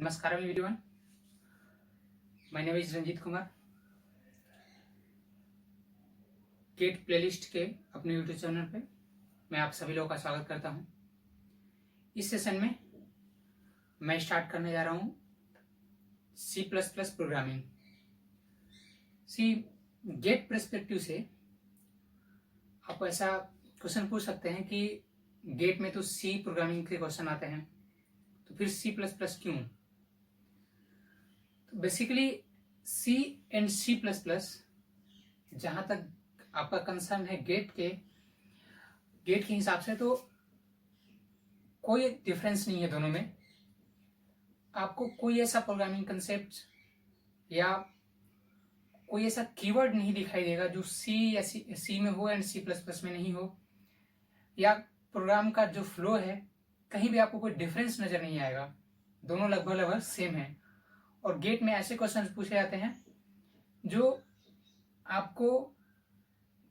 Namaskaram everyone. My name is Ranjeet Kumar. Get playlist के अपने YouTube channel पे मैं आप सभी लोगों का स्वागत करता हूं. इस सेशन में मैं स्टार्ट करने जा रहा हूं C++ प्रोग्रामिंग. गेट पर्सपेक्टिव से आप ऐसा क्वेश्चन पूछ सकते हैं कि गेट में तो C प्रोग्रामिंग के क्वेश्चन आते हैं, तो फिर C++ क्यों? बेसिकली C एंड C++ जहां तक आपका कंसर्न है गेट के हिसाब से तो कोई डिफरेंस नहीं है दोनों में. आपको कोई ऐसा प्रोग्रामिंग कंसेप्ट या कोई ऐसा कीवर्ड नहीं दिखाई देगा जो C में हो एंड C++ में नहीं हो, या प्रोग्राम का जो फ्लो है कहीं भी आपको कोई डिफरेंस नजर नहीं आएगा. दोनों लगभग सेम है. और गेट में ऐसे क्वेश्चन पूछे जाते हैं जो आपको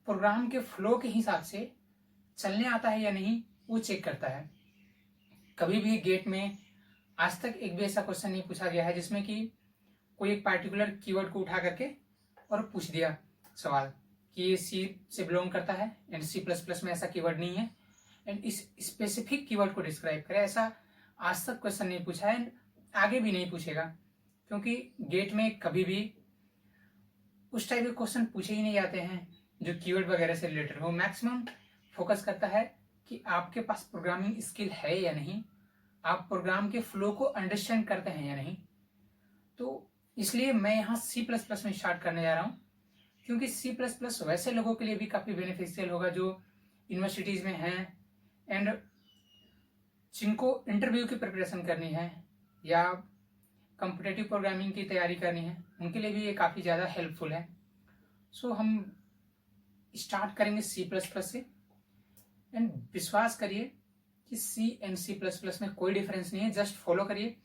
प्रोग्राम के फ्लो के हिसाब से चलने आता है या नहीं वो चेक करता है. कभी भी गेट में आज तक एक भी ऐसा क्वेश्चन नहीं पूछा गया है जिसमें कि कोई एक पार्टिकुलर कीवर्ड को उठा करके और पूछ दिया सवाल कि ये C से बिलोंग करता है एंड C++ में ऐसा कीवर्ड नहीं है एंड इस स्पेसिफिक कीवर्ड को डिस्क्राइब करे. ऐसा आज तक क्वेश्चन नहीं पूछा है एंड आगे भी नहीं पूछेगा, क्योंकि गेट में कभी भी उस टाइप के क्वेश्चन पूछे ही नहीं जाते हैं जो कीवर्ड वगैरह से रिलेटेड हो. मैक्सिमम फोकस करता है कि आपके पास प्रोग्रामिंग स्किल है या नहीं, आप प्रोग्राम के फ्लो को अंडरस्टैंड करते हैं या नहीं. तो इसलिए मैं यहाँ C++ में स्टार्ट करने जा रहा हूँ, क्योंकि C++ वैसे लोगों के लिए भी काफ़ी बेनिफिशियल होगा जो यूनिवर्सिटीज़ में हैं एंड जिनको इंटरव्यू की प्रिपरेशन करनी है या कॉम्पिटिटिव प्रोग्रामिंग की तैयारी करनी है, उनके लिए भी ये काफ़ी ज़्यादा हेल्पफुल है. सो हम स्टार्ट करेंगे C++ से एंड विश्वास करिए कि C एंड C++ में कोई डिफरेंस नहीं है. जस्ट फॉलो करिए.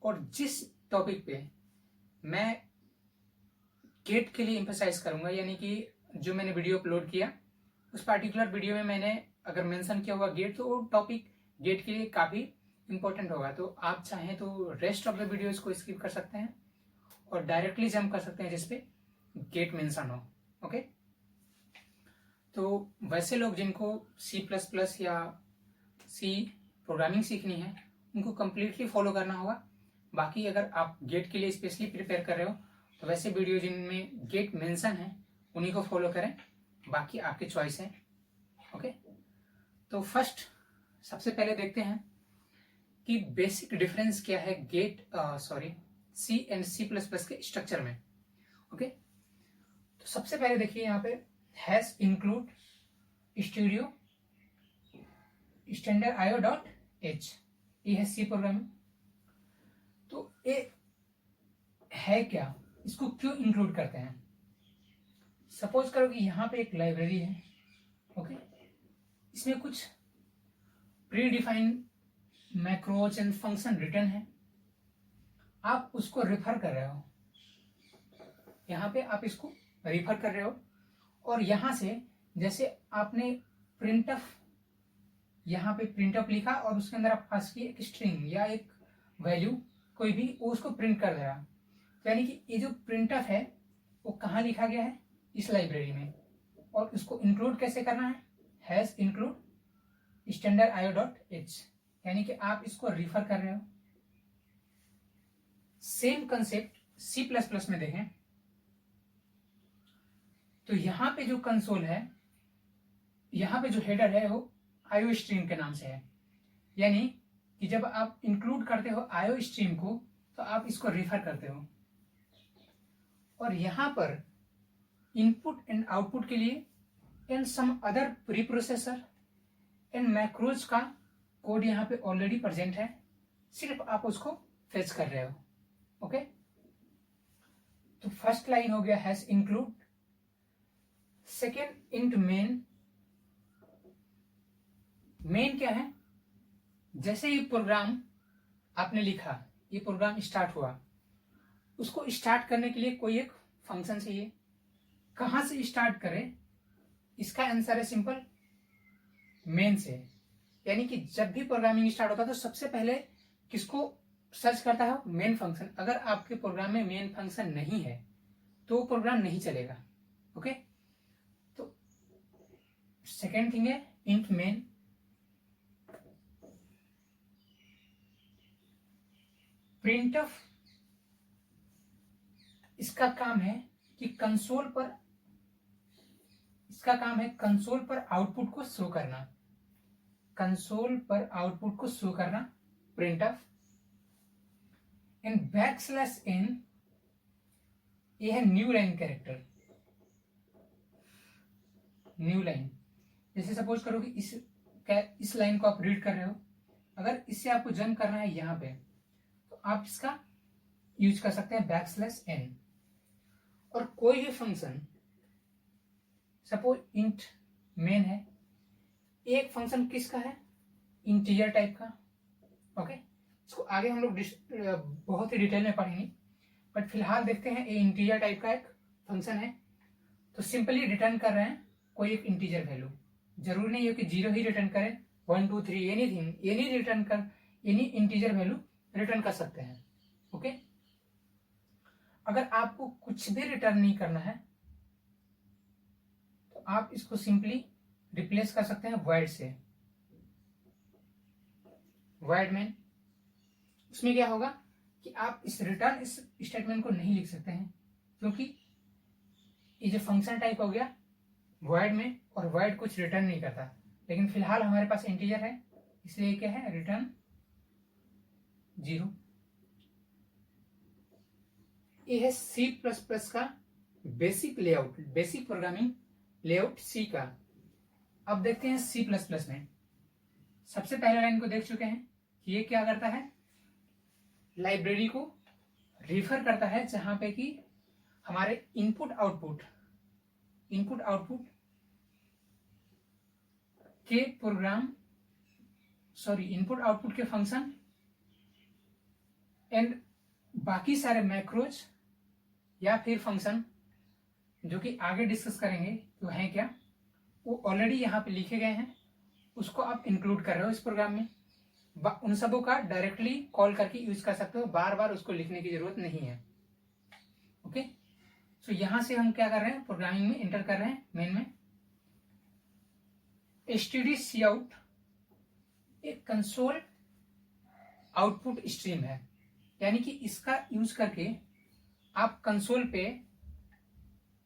और जिस टॉपिक पे मैं गेट के लिए एम्फसाइज करूंगा, यानी कि जो मैंने वीडियो अपलोड किया उस पार्टिकुलर वीडियो में मैंने अगर मेंशन किया हुआ गेट, तो वो टॉपिक गेट के लिए काफ़ी इंपॉर्टेंट होगा. तो आप चाहें तो रेस्ट ऑफ द वीडियोस को स्किप कर सकते हैं और डायरेक्टली जंप कर सकते हैं जिसपे गेट मेंशन हो. ओके, तो वैसे लोग जिनको C++ या C प्रोग्रामिंग सीखनी है उनको कम्प्लीटली फॉलो करना होगा. बाकी अगर आप गेट के लिए स्पेशली प्रिपेयर कर रहे हो तो वैसे वीडियो जिनमें गेट मेंशन है उन्हीं को फॉलो करें, बाकी आपकी चॉइस है. ओके, तो फर्स्ट सबसे पहले देखते हैं कि बेसिक डिफरेंस क्या है C एंड C++ के स्ट्रक्चर में. ओके, तो सबसे पहले देखिए यहाँ पे hash include studio standard IO.h, ये है C प्रोग्रामिंग. तो ये है क्या, इसको क्यों इंक्लूड करते हैं? सपोज करो कि यहाँ पे एक लाइब्रेरी है. ओके, इसमें कुछ pre defined macros and function return है, आप उसको रेफर कर रहे हो. यहाँ पे आप इसको रेफर कर रहे हो और यहाँ से जैसे आपने प्रिंटफ, यहाँ पे प्रिंटफ लिखा और उसके अंदर आप पास की एक स्ट्रिंग या एक वैल्यू कोई भी वो उसको प्रिंट कर दे रहा. यानी कि ये जो प्रिंटफ है वो कहाँ लिखा गया है? इस लाइब्रेरी में. और उसको इंक्लूड कैसे करना है? हैश इंक्लूड स्टैंडर्ड IO.h, यानी कि आप इसको रिफर कर रहे हो. सेम कंसेप्ट C++ में देखें तो यहाँ पे जो कंसोल है, यहाँ पे जो हेडर है वो IO स्ट्रीम के नाम से है. यानी कि जब आप इंक्लूड करते हो IO स्ट्रीम को तो आप इसको रिफर करते हो. और यहाँ पर इनपुट एंड आउटपुट के लिए and some other pre processor and macros का कोड यहाँ पे ऑलरेडी प्रेजेंट है, सिर्फ आप उसको फेच कर रहे हो. ओके, तो फर्स्ट लाइन हो गया hash include. Second int main. Main क्या है? जैसे ये प्रोग्राम आपने लिखा, ये प्रोग्राम स्टार्ट हुआ, उसको स्टार्ट करने के लिए कोई एक फंक्शन चाहिए. कहां से स्टार्ट करें? इसका आंसर है सिंपल, मेन से. यानी कि जब भी प्रोग्रामिंग स्टार्ट होता है तो सबसे पहले किसको सर्च करता है मेन फंक्शन। अगर आपके प्रोग्राम में मेन फंक्शन नहीं है तो वो प्रोग्राम नहीं चलेगा। ओके, तो सेकेंड थिंग है इंट मेन। प्रिंटफ इसका काम है कि कंसोल पर आउटपुट को शो करना, कंसोल पर आउटपुट को शो करना प्रिंटफ। एंड बैकस्लैश एन ये है new line character, new line. जैसे सपोज करो कि इस लाइन को आप रीड कर रहे हो, अगर इससे आपको जंप करना है यहाँ पे तो आप इसका यूज कर सकते हैं बैकस्लैश एन। और कोई भी फंक्शन, सपोज इंट मेन है, एक फंक्शन किसका है, इंटीजर टाइप का। ओके, इसको आगे हम लोग बहुत ही डिटेल में पढ़ेंगे, बट फिलहाल देखते हैं ये इंटीजर टाइप का एक फंक्शन है। तो सिंपली रिटर्न कर रहे हैं कोई एक इंटीजर वैल्यू, जरूरी नहीं है कि 0 ही रिटर्न करें, 1 2 3 एनीथिंग, एनी रिटर्न कर, एनी इंटीजर वैल्यू रिटर्न कर सकते हैं। ओके, अगर आपको कुछ भी रिटर्न नहीं करना है तो आप इसको सिंपली रिप्लेस कर सकते हैं void से, void में। उसमें क्या होगा कि आप इस रिटर्न इस स्टेटमेंट को नहीं लिख सकते हैं, क्योंकि ये जो फंक्शन टाइप हो गया void में, और void कुछ रिटर्न नहीं करता। लेकिन फिलहाल हमारे पास इंटीजर है, इसलिए क्या है, रिटर्न 0। ये है C++ का basic layout, basic programming layout C का। अब देखते हैं C++ में। सबसे पहले लाइन को देख चुके हैं कि ये क्या करता है, लाइब्रेरी को रिफर करता है जहां पे कि हमारे इनपुट आउटपुट के प्रोग्राम, इनपुट आउटपुट के फंक्शन एंड बाकी सारे मैक्रोज या फिर फंक्शन जो कि आगे डिस्कस करेंगे तो हैं क्या, वो ऑलरेडी यहाँ पे लिखे गए हैं, उसको आप इंक्लूड कर रहे हो इस प्रोग्राम में। उन सबों का डायरेक्टली कॉल करके यूज कर सकते हो, बार बार उसको लिखने की जरूरत नहीं है। ओके, सो यहां से हम क्या कर रहे हैं, प्रोग्रामिंग में एंटर कर रहे हैं मेन में। stdcout एक कंसोल आउटपुट स्ट्रीम है, यानी कि इसका यूज करके आप कंसोल पे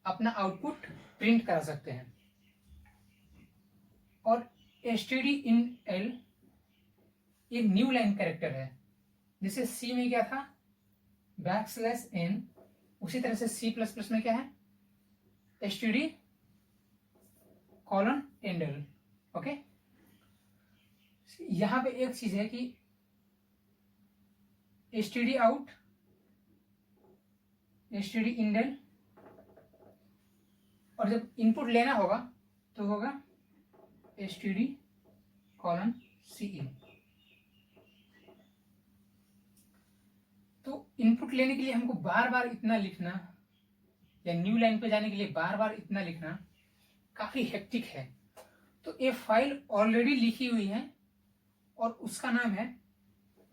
अपना आउटपुट प्रिंट करा सकते हैं। और stdinl एक न्यू लाइन कैरेक्टर है, जैसे सी में क्या था बैकस्लैश n, उसी तरह से C++ में क्या है std:\endl। ओके, यहां पे एक चीज है कि stdout, stdinl, और जब इनपुट लेना होगा तो होगा std:\cin। तो इनपुट लेने के लिए हमको बार बार इतना लिखना, या न्यू लाइन पे जाने के लिए बार बार इतना लिखना काफी हेक्टिक है। तो ये फाइल ऑलरेडी लिखी हुई है और उसका नाम है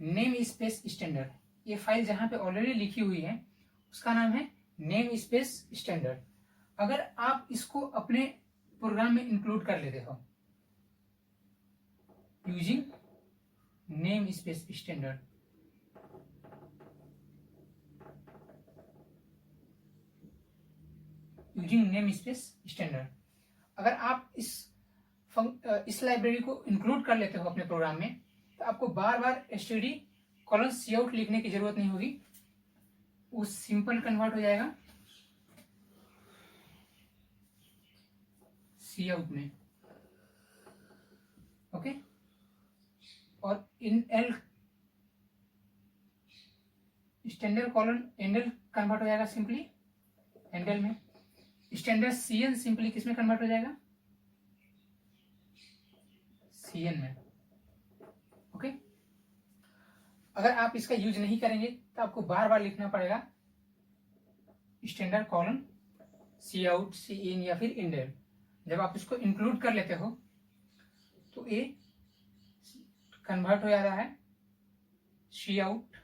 नेम स्पेस स्टैंडर्ड। ये फाइल जहां पे ऑलरेडी लिखी हुई है उसका नाम है नेम स्पेस स्टैंडर्ड। अगर आप इसको अपने प्रोग्राम में इंक्लूड कर लेते हो यूजिंग नेम स्पेस स्टैंडर्ड, अगर आप इस लाइब्रेरी को इंक्लूड कर लेते हो अपने प्रोग्राम में तो आपको बार बार std:\cout लिखने की जरूरत नहीं होगी, वो सिंपल कन्वर्ट हो जाएगा cout में। ओके, और inl std:\endl कन्वर्ट हो जाएगा सिंपली endl में। std:\cn सिंपली किसमें कन्वर्ट हो जाएगा, cn में। ओके, अगर आप इसका यूज नहीं करेंगे तो आपको बार बार लिखना पड़ेगा std:\cout, cin या फिर endl। जब आप इसको इंक्लूड कर लेते हो तो ये कन्वर्ट हो जाता है cout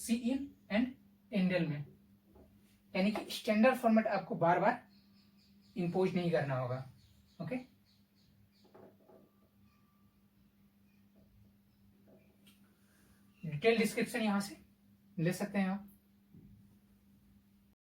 cin and endl में, यानी कि स्टैंडर्ड फॉर्मेट आपको बार बार इंपोज नहीं करना होगा। ओके, डिटेल डिस्क्रिप्शन यहां से ले सकते हैं आप।